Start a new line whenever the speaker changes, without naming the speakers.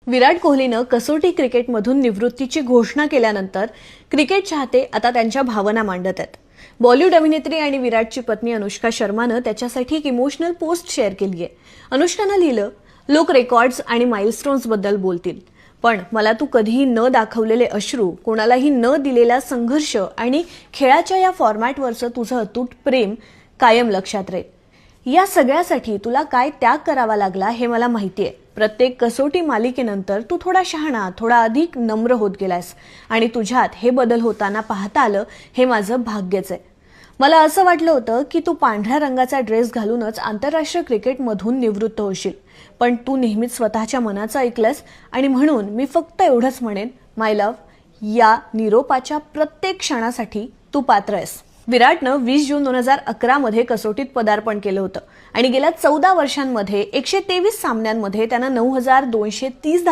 विराट कोहलीनं कसोटी क्रिकेटमधून निवृत्तीची घोषणा केल्यानंतर क्रिकेट चाहते आता त्यांच्या भावना मांडत आहेत. बॉलिवूड अभिनेत्री आणि विराटची पत्नी अनुष्का शर्मानं त्याच्यासाठी एक इमोशनल पोस्ट शेअर केली आहे. अनुष्कानं लिहिलं, लोक रेकॉर्ड्स आणि माइलस्टोन्स बद्दल बोलतील, पण मला तू कधीही न दाखवलेले अश्रू, कोणालाही न दिलेला संघर्ष आणि खेळाच्या या फॉर्मॅटवरचं तुझं अतूट प्रेम कायम लक्षात राहील. या सगळ्यासाठी तुला काय त्याग करावा लागला हे मला माहितीये. प्रत्येक कसोटी मालिकेनंतर तू थोडा शहाणा, थोडा अधिक नम्र होत गेलास आणि तुझ्यात हे बदल होताना पाहता आलं हे माझं भाग्यच आहे. मला असं वाटलं होतं की तू पांढऱ्या रंगाचा ड्रेस घालूनच आंतरराष्ट्रीय क्रिकेटमधून निवृत्त होशील, पण तू नेहमीच स्वतःच्या मनाचं ऐकलंस आणि म्हणून मी फक्त एवढंच म्हणेन, माय लव्ह, या निरोपाच्या प्रत्येक क्षणासाठी तू पात्र आहेस. विराटनं 20 जून 2011 मध्ये कसोटीत पदार्पण केलं होतं आणि गेल्या 14 वर्षांमध्ये 123 सामन्यांमध्ये त्यानं 9,230